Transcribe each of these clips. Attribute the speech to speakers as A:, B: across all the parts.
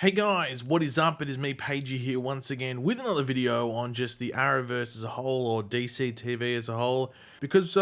A: Hey guys, what is up? It is me, Pagey, here once again with another video on just the Arrowverse as a whole, or DCTV as a whole, because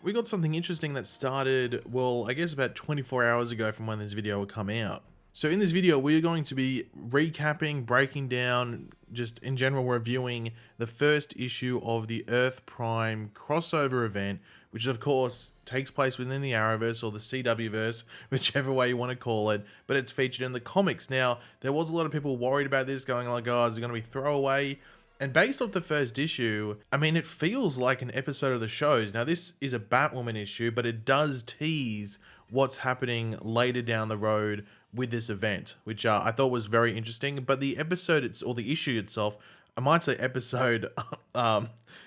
A: we got something interesting that started, well, I guess about 24 hours ago from when this video will come out. So in this video, we're going to be recapping, breaking down, just in general reviewing the first issue of the Earth Prime crossover event, which of course takes place within the Arrowverse or the CWverse, whichever way you want to call it, but it's featured in the comics. Now, there was a lot of people worried about this, going like, oh, is it going to be throwaway? And based off the first issue, I mean, it feels like an episode of the shows. Now, this is a Batwoman issue, but it does tease what's happening later down the road with this event, which I thought was very interesting. But the episode, or the issue itself, I might say episode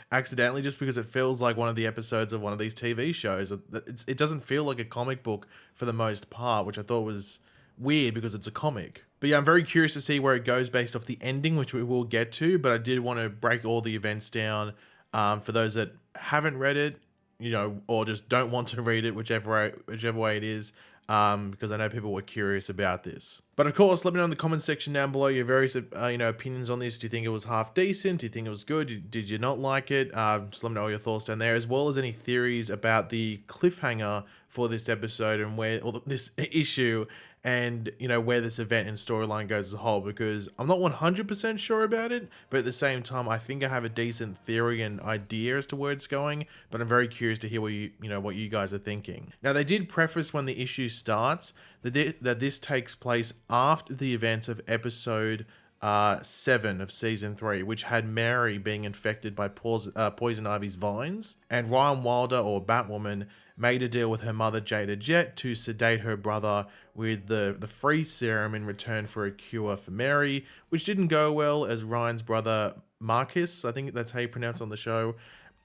A: accidentally, just because it feels like one of the episodes of one of these TV shows. It doesn't feel like a comic book for the most part, which I thought was weird because it's a comic. But yeah, I'm very curious to see where it goes based off the ending, which we will get to. But I did want to break all the events down for those that haven't read it, you know, or just don't want to read it, whichever way it is. Because I know people were curious about this. But of course, let me know in the comment section down below your various opinions on this. Do you think it was half decent? Do you think it was good? Did you not like it? Just let me know all your thoughts down there, as well as any theories about the cliffhanger for this episode and this issue, and where this event and storyline goes as a whole, because I'm not 100% sure about it, but at the same time I think I have a decent theory and idea as to where it's going, but I'm very curious to hear what you guys are thinking. Now, they did preface when the issue starts that this takes place after the events of episode 7 of season 3, which had Mary being infected by Poison Ivy's vines, and Ryan Wilder, or Batwoman, made a deal with her mother Jada Jet to sedate her brother with the free serum in return for a cure for Mary, which didn't go well, as Ryan's brother Marcus, I think that's how you pronounce it on the show,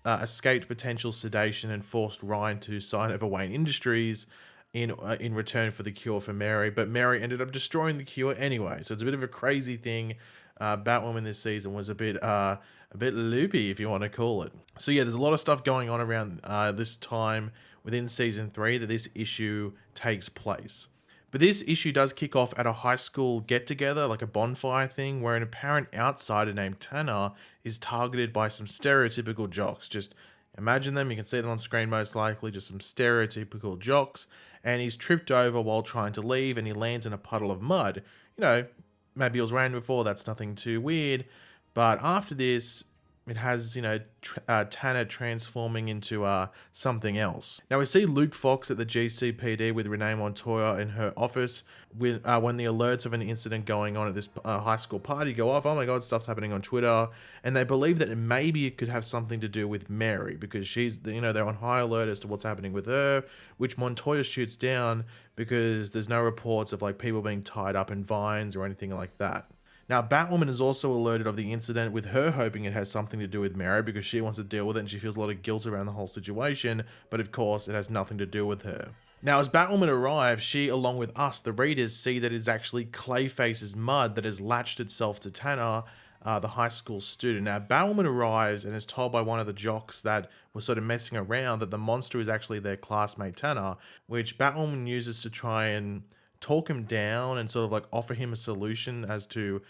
A: escaped potential sedation and forced Ryan to sign over Wayne Industries in return for the cure for Mary, but Mary ended up destroying the cure anyway. So it's a bit of a crazy thing. Batwoman this season was a bit loopy, if you want to call it. So yeah, there's a lot of stuff going on around this time within season 3 that this issue takes place. But this issue does kick off at a high school get-together, like a bonfire thing, where an apparent outsider named Tanner is targeted by some stereotypical jocks. Just imagine them, you can see them on screen most likely, just some stereotypical jocks, and he's tripped over while trying to leave, and he lands in a puddle of mud. Maybe it was rain before, that's nothing too weird, but after this, it has, Tanner transforming into something else. Now, we see Luke Fox at the GCPD with Renee Montoya in her office when the alerts of an incident going on at this high school party go off. Oh my god, stuff's happening on Twitter. And they believe that maybe it could have something to do with Mary, because she's, they're on high alert as to what's happening with her, which Montoya shoots down because there's no reports of people being tied up in vines or anything like that. Now, Batwoman is also alerted of the incident, with her hoping it has something to do with Mary because she wants to deal with it and she feels a lot of guilt around the whole situation, but of course it has nothing to do with her. Now, as Batwoman arrives, she, along with us, the readers, see that it's actually Clayface's mud that has latched itself to Tanner, the high school student. Now, Batwoman arrives and is told by one of the jocks that was sort of messing around that the monster is actually their classmate Tanner, which Batwoman uses to try and talk him down and sort of offer him a solution as to,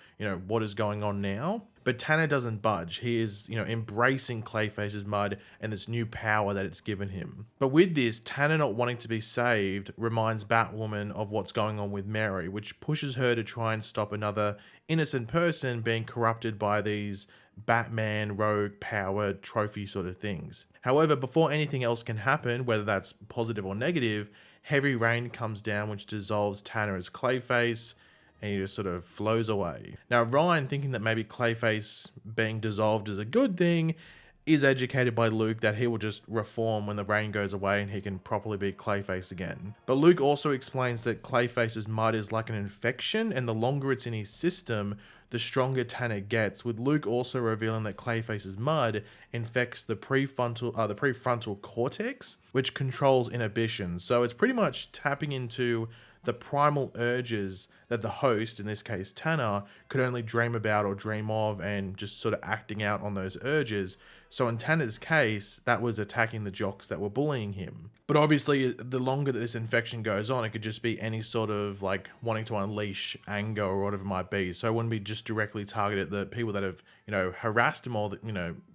A: what is going on now. But Tanner doesn't budge. He is, embracing Clayface's mud and this new power that it's given him. But with this, Tanner not wanting to be saved reminds Batwoman of what's going on with Mary, which pushes her to try and stop another innocent person being corrupted by these Batman rogue power trophy sort of things. However, before anything else can happen, whether that's positive or negative, heavy rain comes down which dissolves Tanner as Clayface, and he just sort of flows away. Now, Ryan, thinking that maybe Clayface being dissolved is a good thing, is educated by Luke that he will just reform when the rain goes away and he can properly be Clayface again. But Luke also explains that Clayface's mud is like an infection, and the longer it's in his system, the stronger Tanner gets, with Luke also revealing that Clayface's mud infects the prefrontal cortex, which controls inhibition. So it's pretty much tapping into the primal urges that the host, in this case Tanner, could only dream about or dream of, and just sort of acting out on those urges. So in Tanner's case, that was attacking the jocks that were bullying him. But obviously, the longer that this infection goes on, it could just be any sort of like wanting to unleash anger or whatever it might be. So it wouldn't be just directly targeted at the people that have, harassed him all,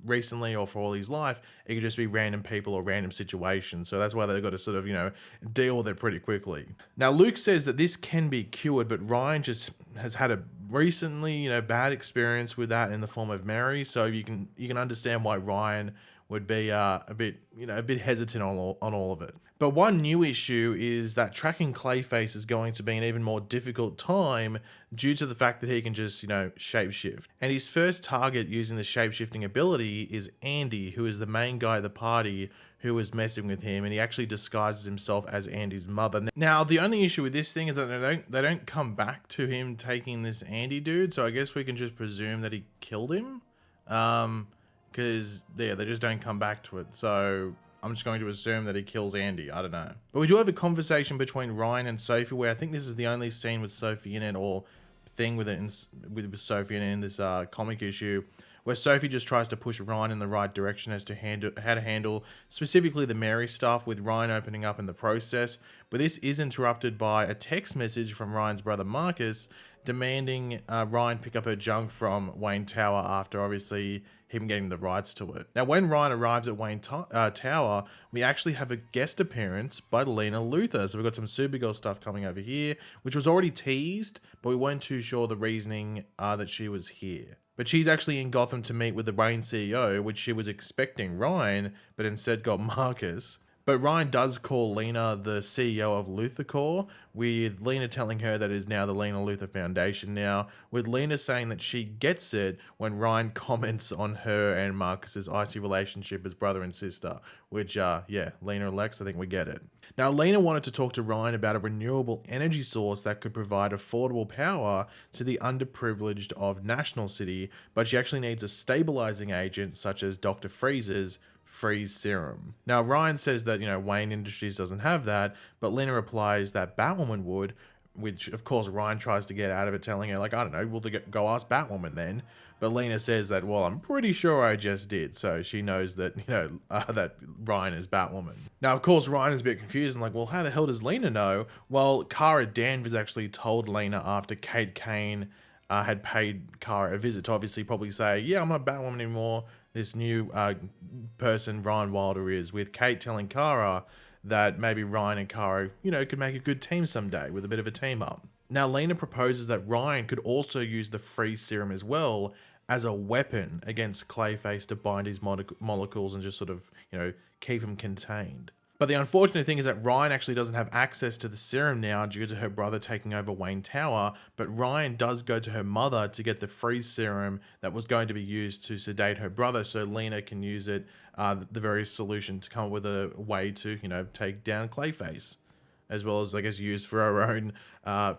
A: recently or for all his life. It could just be random people or random situations. So that's why they've got to sort of, deal with it pretty quickly. Now, Luke says that this can be cured, but Ryan just has had a recently, bad experience with that in the form of Mary. So you can understand why Ryan would be a bit hesitant on all of it. But one new issue is that tracking Clayface is going to be an even more difficult time due to the fact that he can just, shapeshift. And his first target using the shapeshifting ability is Andy, who is the main guy at the party who was messing with him, and he actually disguises himself as Andy's mother. Now, the only issue with this thing is that they don't come back to him taking this Andy dude, so I guess we can just presume that he killed him. Because they just don't come back to it. So I'm just going to assume that he kills Andy. I don't know. But we do have a conversation between Ryan and Sophie, where I think this is the only scene with Sophie in it, or thing with it with Sophie in this comic issue, where Sophie just tries to push Ryan in the right direction as to how to handle specifically the Mary stuff, with Ryan opening up in the process. But this is interrupted by a text message from Ryan's brother Marcus demanding Ryan pick up her junk from Wayne Tower after obviously him getting the rights to it. Now, when Ryan arrives at Wayne Tower, we actually have a guest appearance by Lena Luthor. So we've got some Supergirl stuff coming over here, which was already teased, but we weren't too sure the reasoning that she was here. But she's actually in Gotham to meet with the Wayne CEO, which she was expecting Ryan, but instead got Marcus. But Ryan does call Lena the CEO of Luthor, with Lena telling her that it is now the Lena Luthor Foundation now, with Lena saying that she gets it when Ryan comments on her and Marcus's icy relationship as brother and sister, which, Lena and Lex, I think we get it. Now, Lena wanted to talk to Ryan about a renewable energy source that could provide affordable power to the underprivileged of National City, but she actually needs a stabilizing agent such as Dr. Freeze's freeze serum. Now, Ryan says that, Wayne Industries doesn't have that, but Lena replies that Batwoman would, which of course Ryan tries to get out of it, telling her, like, I don't know, we'll go ask Batwoman then. But Lena says that, well, I'm pretty sure I just did. So she knows that, that Ryan is Batwoman. Now, of course, Ryan is a bit confused and like, well, how the hell does Lena know? Well, Kara Danvers actually told Lena after Kate Kane had paid Kara a visit to obviously probably say, yeah, I'm not Batwoman anymore. This new person, Ryan Wilder, is, with Kate telling Kara that maybe Ryan and Kara, could make a good team someday with a bit of a team up. Now, Lena proposes that Ryan could also use the freeze serum as well as a weapon against Clayface to bind his molecules and just sort of, keep him contained. But the unfortunate thing is that Ryan actually doesn't have access to the serum now due to her brother taking over Wayne Tower, but Ryan does go to her mother to get the freeze serum that was going to be used to sedate her brother, so Lena can use it, the various solution to come up with a way to, take down Clayface, as well as, I guess, used for her own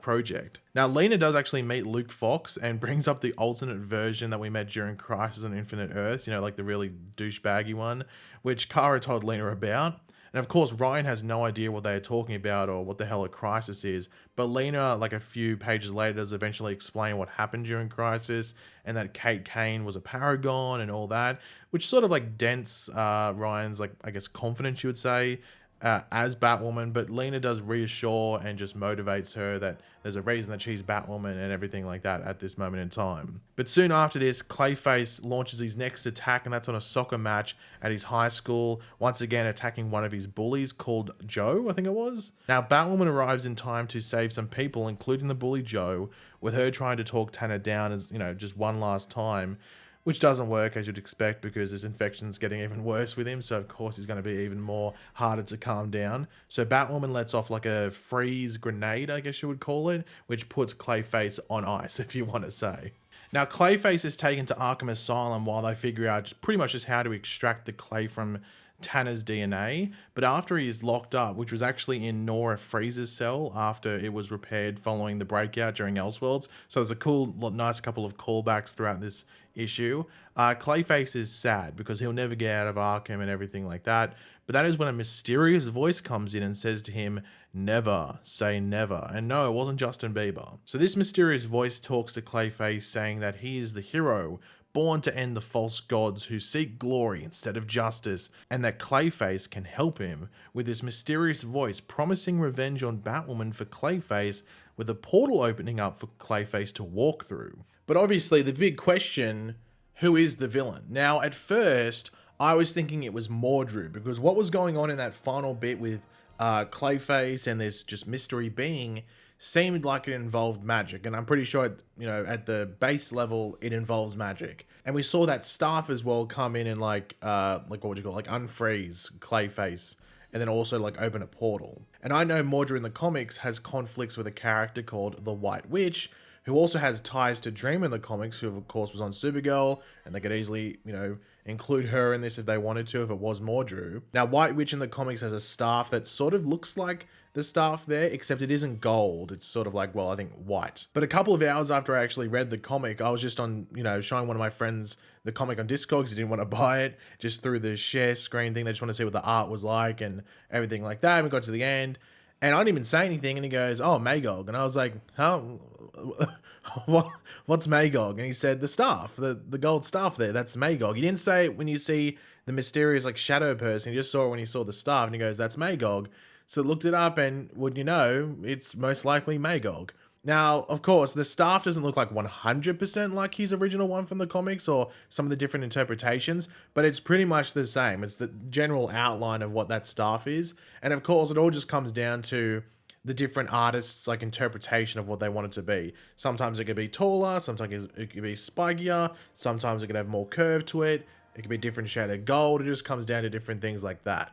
A: project. Now, Lena does actually meet Luke Fox and brings up the alternate version that we met during Crisis on Infinite Earths, like the really douchebaggy one, which Kara told Lena about. And of course, Ryan has no idea what they are talking about or what the hell a crisis is. But Lena, like a few pages later, does eventually explain what happened during Crisis and that Kate Kane was a paragon and all that, which sort of like dents Ryan's, like, I guess, confidence, you would say, as Batwoman. But Lena does reassure and just motivates her that there's a reason that she's Batwoman and everything like that at this moment in time. But soon after this, Clayface launches his next attack, and that's on a soccer match at his high school, once again attacking one of his bullies called Joe, I think it was. Now, Batwoman arrives in time to save some people, including the bully Joe, with her trying to talk Tanner down as, just one last time, which doesn't work, as you'd expect, because this infection's getting even worse with him, so of course he's going to be even more harder to calm down. So Batwoman lets off like a freeze grenade, I guess you would call it, which puts Clayface on ice, if you want to say. Now, Clayface is taken to Arkham Asylum while they figure out pretty much just how to extract the clay from Tanner's DNA, but after he is locked up, which was actually in Nora Freeze's cell after it was repaired following the breakout during Elseworlds, so there's a nice couple of callbacks throughout this issue. Clayface is sad because he'll never get out of Arkham and everything like that, but that is when a mysterious voice comes in and says to him, "Never say never." And no, it wasn't Justin Bieber. So this mysterious voice talks to Clayface saying that he is the hero, born to end the false gods who seek glory instead of justice, and that Clayface can help him with his mysterious voice promising revenge on Batwoman for Clayface, with a portal opening up for Clayface to walk through. But obviously the big question, who is the villain? Now at first I was thinking it was Mordru, because what was going on in that final bit with Clayface and this just mystery being seemed like it involved magic, and I'm pretty sure, you know, at the base level it involves magic. And we saw that staff as well come in and like what would you call it? Like unfreeze Clayface, and then also like open a portal. And I know Mordru in the comics has conflicts with a character called the White Witch, who also has ties to Dream in the comics, who of course was on Supergirl, and they could easily, you know, include her in this if they wanted to, if it was Mordru. Now, White Witch in the comics has a staff that sort of looks like the staff there, except it isn't gold. It's sort of like, well, I think white. But a couple of hours after I actually read the comic, I was just on, you know, showing one of my friends the comic on Discord because he didn't want to buy it, just through the share screen thing. They just want to see what the art was like and everything like that. And we got to the end, and I didn't even say anything, and he goes, "Oh, Magog," and I was like, "Huh? What's Magog?" And he said, "The staff, the gold staff there, that's Magog." He didn't say it when you see the mysterious like shadow person. He just saw it when he saw the staff, and he goes, "That's Magog." So looked it up, and would you know, it's most likely Magog. Now, of course, the staff doesn't look like 100% like his original one from the comics or some of the different interpretations, but it's pretty much the same. It's the general outline of what that staff is. And of course, it all just comes down to the different artists' like interpretation of what they want it to be. Sometimes it could be taller, sometimes it could be spikier, sometimes it could have more curve to it, it could be different shade of gold. It just comes down to different things like that.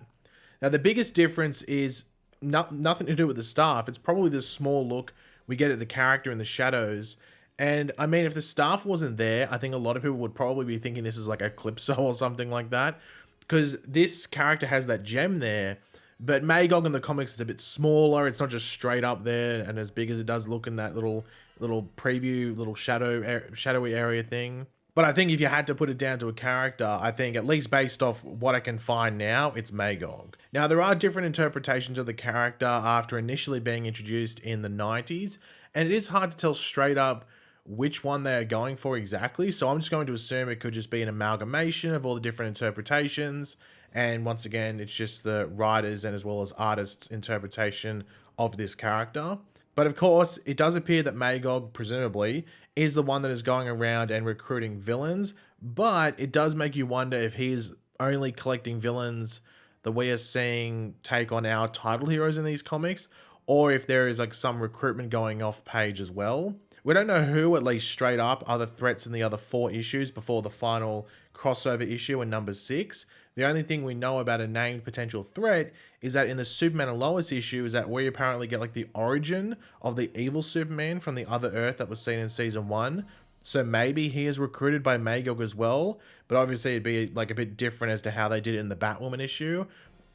A: Now, the biggest difference is nothing to do with the staff. It's probably the small look we get at the character in the shadows. And I mean, if the staff wasn't there, I think a lot of people would probably be thinking this is like Eclipso or something like that, because this character has that gem there. But Magog in the comics is a bit smaller. It's not just straight up there and as big as it does look in that little preview, little shadowy area thing. But I think if you had to put it down to a character, I think, at least based off what I can find now, it's Magog. Now, there are different interpretations of the character after initially being introduced in the 90s, and it is hard to tell straight up which one they are going for exactly. So I'm just going to assume it could just be an amalgamation of all the different interpretations. And once again, it's just the writers and as well as artists' interpretation of this character. But of course, it does appear that Magog, presumably, is the one that is going around and recruiting villains, but it does make you wonder if he's only collecting villains that we are seeing take on our title heroes in these comics, or if there is like some recruitment going off page as well. We don't know who, at least straight up, are the threats in the other 4 issues before the final crossover issue in number 6. The only thing we know about a named potential threat is that in the Superman and Lois issue is that we apparently get like the origin of the evil Superman from the other Earth that was seen in season 1. So maybe he is recruited by Magog as well, but obviously it'd be like a bit different as to how they did it in the Batwoman issue.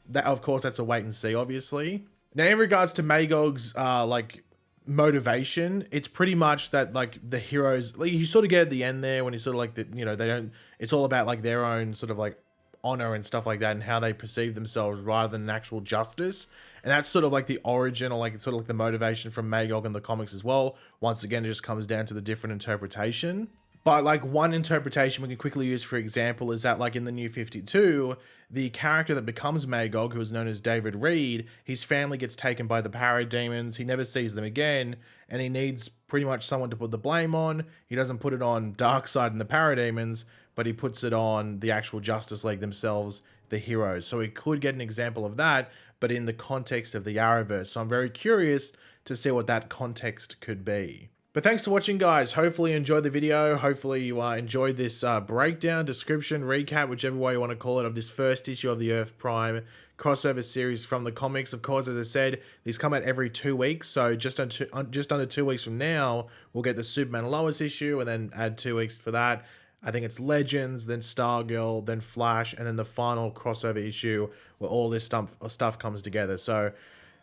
A: That, of course, that's a wait and see, obviously. Now, in regards to Magog's like motivation, it's pretty much that like the heroes, like you sort of get at the end there when he's sort of like the, you know, they don't, it's all about like their own sort of like honor and stuff like that and how they perceive themselves rather than actual justice. And that's sort of like the origin or like sort of like the motivation from Magog in the comics as well. Once again, it just comes down to the different interpretation. But like one interpretation we can quickly use, for example, is that like in the New 52, the character that becomes Magog, who is known as David Reed, his family gets taken by the parademons. He never sees them again, and he needs pretty much someone to put the blame on. He doesn't put it on Darkseid and the parademons, but he puts it on the actual Justice League themselves, the heroes. So we could get an example of that, but in the context of the Arrowverse. So I'm very curious to see what that context could be. But thanks for watching, guys. Hopefully you enjoyed the video. Hopefully you enjoyed this breakdown, description, recap, whichever way you want to call it, of this first issue of the Earth Prime crossover series from the comics. Of course, as I said, these come out every 2 weeks. So just under 2 weeks from now, we'll get the Superman and Lois issue, and then add 2 weeks for that. I think it's Legends, then Stargirl, then Flash, and then the final crossover issue where all this stuff comes together. So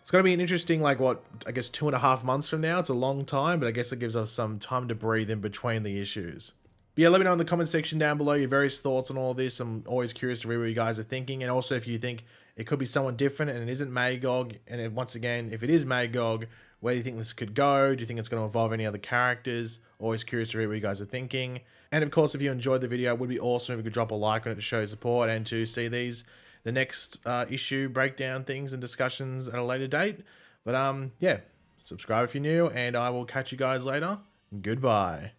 A: it's going to be an interesting, like, what, I guess 2.5 months from now. It's a long time, but I guess it gives us some time to breathe in between the issues. But yeah, let me know in the comment section down below your various thoughts on all of this. I'm always curious to read what you guys are thinking. And also if you think it could be someone different and it isn't Magog. And once again, if it is Magog, where do you think this could go? Do you think it's going to involve any other characters? Always curious to read what you guys are thinking. And of course, if you enjoyed the video, it would be awesome if you could drop a like on it to show support and to see the next issue breakdown things and discussions at a later date. But yeah, subscribe if you're new, and I will catch you guys later. Goodbye.